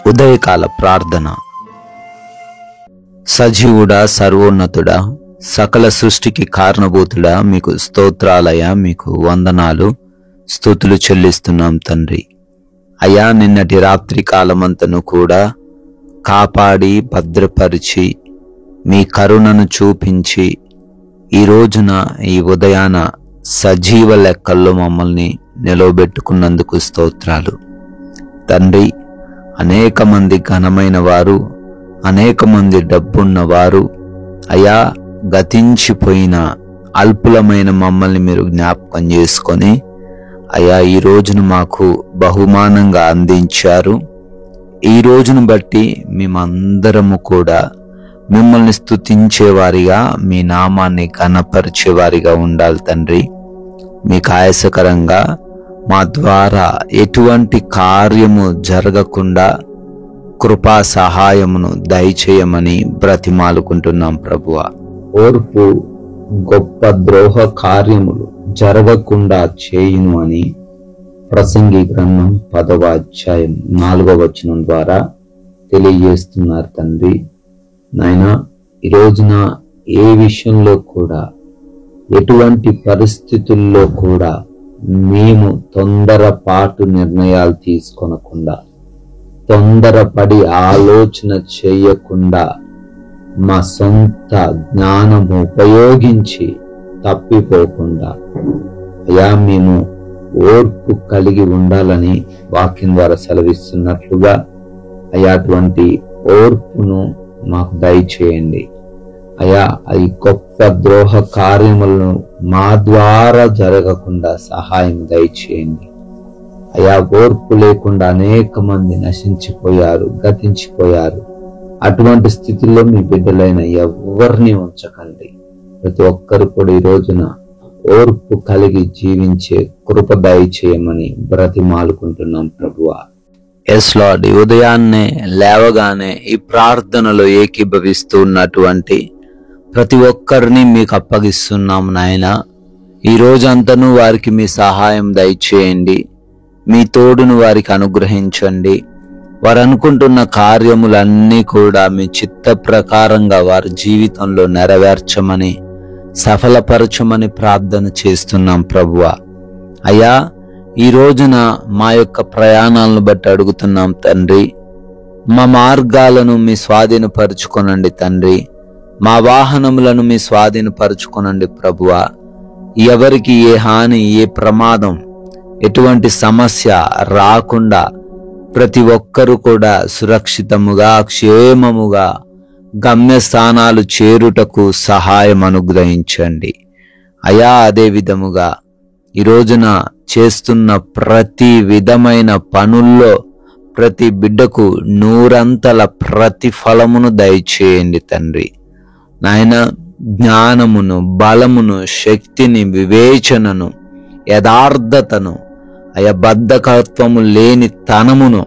ఉదయకాల ప్రార్థన. సజీవుడా, సర్వోన్నతుడా, సకల సృష్టికి కారణభూతుడా, మీకు స్తోత్రాలయ, మీకు వందనాలు, స్తుతులు చెల్లిస్తున్నాం తండ్రి. అయ్యా, నిన్నటి రాత్రి కాలమంతను కూడా కాపాడి భద్రపరిచి మీ కరుణను చూపించి ఈ రోజున ఈ ఉదయాన సజీవ లెక్కల్లో మమ్మల్ని నిలవబెట్టుకున్నందుకు స్తోత్రాలు తండ్రి. అనేక మంది ఘనమైన వారు, అనేక మంది డబ్బున్నవారు, అయా గతించిపోయిన అల్పులమైన మమ్మల్ని మీరు జ్ఞాపకం చేసుకొని అయా ఈ రోజును మాకు బహుమానంగా అందించారు. ఈ రోజును బట్టి మేమందరము కూడా మిమ్మల్ని స్తుతించేవారిగా, మీ నామాన్ని ఘనపరిచేవారిగా ఉండాలి తండ్రి. మీకు ఆయాసకరంగా మా ద్వారా ఎటువంటి కార్యము జరగకుండా కృపా సహాయమును దయచేయమని బ్రతిమాలుకుంటున్నాం ప్రభువా. ఓర్పు గొప్ప ద్రోహ కార్యములు జరగకుండా చేయును అని ప్రసంగి గ్రంథం 10వ అధ్యాయం 4వ వచనం ద్వారా తెలియజేస్తున్నారు తండ్రి. నాయనా, ఈ రోజున ఏ విషయంలో కూడా, ఎటువంటి పరిస్థితుల్లో కూడా మేము తొందరపాటు నిర్ణయాలు తీసుకొనకుండా, తొందరపడి ఆలోచన చేయకుండా, మా సొంత జ్ఞానము ఉపయోగించి తప్పిపోకుండా అయా మేము ఓర్పు కలిగి ఉండాలని వాక్యం ద్వారా సెలవిస్తున్నట్లుగా అయా అటువంటి ఓర్పును మాకు దయచేయండి. అయా ఈ గొప్ప ద్రోహ కార్యములను మా ద్వారా జరగకుండా సహాయం దయచేయండి. అయా ఓర్పు లేకుండా అనేక మంది నశించిపోయారు, గతించిపోయారు. అటువంటి స్థితిలో మీ బిడ్డలైన ఎవరిని ఉంచకండి. ప్రతి ఒక్కరు కూడా ఈ రోజున ఓర్పు కలిగి జీవించే కృప దయచేయమని బ్రతిమాలుకుంటున్నాం ప్రభువా. ఎస్ లార్డ్, ఈ ఉదయాన్నే లేవగానే ఈ ప్రార్థనలో ఏకీభవిస్తూ ఉన్నటువంటి ప్రతి ఒక్కరిని మీకు అప్పగిస్తున్నాము నాయనా. ఈ రోజంతను వారికి మీ సహాయం దయచేయండి, మీ తోడును వారికి అనుగ్రహించండి. వారు అనుకుంటున్న కార్యములన్నీ కూడా మీ చిత్త ప్రకారంగా వారి జీవితంలో నెరవేర్చమని, సఫలపరచమని ప్రార్థన చేస్తున్నాం ప్రభువా. అయ్యా, ఈ రోజున మా యొక్క ప్రయాణాలను బట్టి అడుగుతున్నాం తండ్రి. మా మార్గాలను మీ స్వాధీనపరుచుకొనండి తండ్రి. మా వాహనములను మీ స్వాధీనపరుచుకొనండి ప్రభువా. ఎవరికి ఏ హాని, ఏ ప్రమాదం, ఎటువంటి సమస్య రాకుండా ప్రతి ఒక్కరూ కూడా సురక్షితముగా, క్షేమముగా గమ్యస్థానాలు చేరుటకు సహాయం అనుగ్రహించండి అయా. అదే విధముగా ఈ రోజున చేస్తున్న ప్రతి విధమైన పనుల్లో ప్రతి బిడ్డకు 100 ప్రతిఫలమును దయచేయండి తండ్రి. నాయన, జ్ఞానమును, బలమును, శక్తిని, వివేచనను, యథార్థతను, బద్ధకత్వము లేని తనమును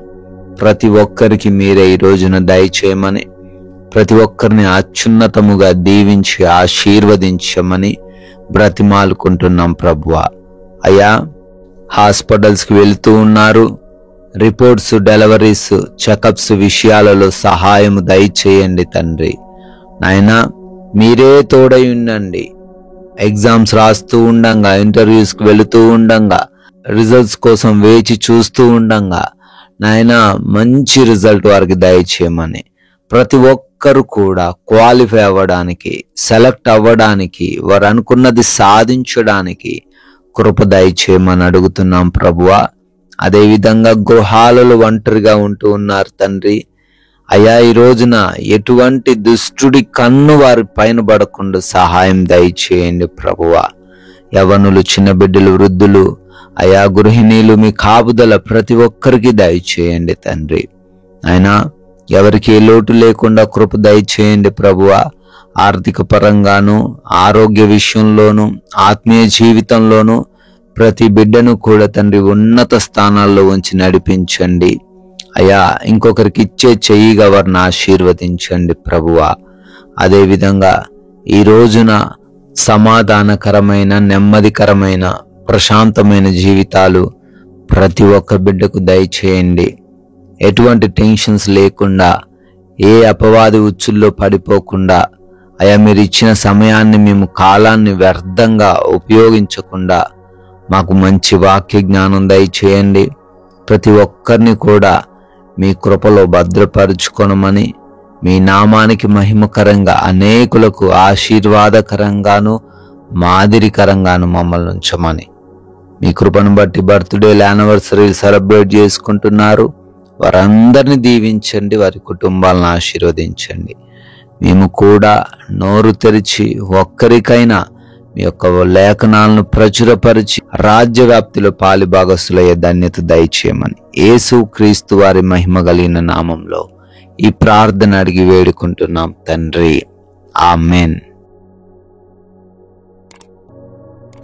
ప్రతి ఒక్కరికి మీరే ఈ రోజున దయచేయమని, ప్రతి ఒక్కరిని అత్యున్నతముగా దీవించి ఆశీర్వదించమని బ్రతిమాలుకుంటున్నాం ప్రభువా. అయ్యా, హాస్పిటల్స్కి వెళుతూ ఉన్నారు. రిపోర్ట్స్, డెలివరీస్, చెకప్స్ విషయాలలో సహాయం దయచేయండి తండ్రి. నాయనా, మీరే తోడై ఉండండి. ఎగ్జామ్స్ రాస్తూ ఉండంగా, ఇంటర్వ్యూస్కి వెళుతూ ఉండంగా, రిజల్ట్స్ కోసం వేచి చూస్తూ ఉండంగా నాయనా మంచి రిజల్ట్ వారికి దయచేయమని, ప్రతి ఒక్కరు కూడా క్వాలిఫై అవ్వడానికి, సెలెక్ట్ అవ్వడానికి, వారు అనుకున్నది సాధించడానికి కృప దయచేయమని అడుగుతున్నాం ప్రభువా. అదేవిధంగా గృహాలలో ఒంటరిగా ఉంటూ ఉన్నారు తండ్రి. అయా, ఈ రోజున ఎటువంటి దుష్టుడి కన్ను వారి పైన పడకుండా సహాయం దయచేయండి ప్రభువా. యవ్వనులు, చిన్న బిడ్డలు, వృద్ధులు, అయా గృహిణీలు, మీ కాపుదల ప్రతి ఒక్కరికి దయచేయండి తండ్రి. అయినా ఎవరికి ఏ లోటు లేకుండా కృప దయచేయండి ప్రభువా. ఆర్థిక పరంగాను, ఆరోగ్య విషయంలోను, ఆత్మీయ జీవితంలోను ప్రతి బిడ్డను కూడా తండ్రి ఉన్నత స్థానాల్లో ఉంచి నడిపించండి అయ్యా. ఇంకొకరికి ఇచ్చే చెయ్యిగా వారిని ఆశీర్వదించండి ప్రభువా. అదేవిధంగా ఈ రోజున సమాధానకరమైన, నెమ్మదికరమైన, ప్రశాంతమైన జీవితాలు ప్రతి ఒక్క బిడ్డకు దయచేయండి. ఎటువంటి టెన్షన్స్ లేకుండా, ఏ అపవాది ఉచ్చుల్లో పడిపోకుండా, అయా మీరు ఇచ్చిన సమయాన్ని, మేము కాలాన్ని వ్యర్థంగా ఉపయోగించకుండా మాకు మంచి వాక్య జ్ఞానం దయచేయండి. ప్రతి ఒక్కరిని కూడా మీ కృపలో భద్రపరుచుకొనమని, మీ నామానికి మహిమకరంగా, అనేకులకు ఆశీర్వాదకరంగాను మాదిరికరంగాను మమ్మల్ని ఉంచమని, మీ కృపను బట్టి బర్త్డేలు, యానివర్సరీలు సెలబ్రేట్ చేసుకుంటున్నారు వారందరినీ దీవించండి, వారి కుటుంబాలను ఆశీర్వదించండి. మేము కూడా నోరు తెరిచి ఒక్కరికైనా మీ యొక్క లేఖనాలను ప్రచురపరిచి రాజ్యవ్యాప్తిలో పాలిభాగస్తులయ్యే ధన్యత దయచేయమని యేసు క్రీస్తు వారి మహిమ కలిగిన నామంలో ఈ ప్రార్థన అడిగి వేడుకుంటున్నాం తండ్రి. ఆమెన్.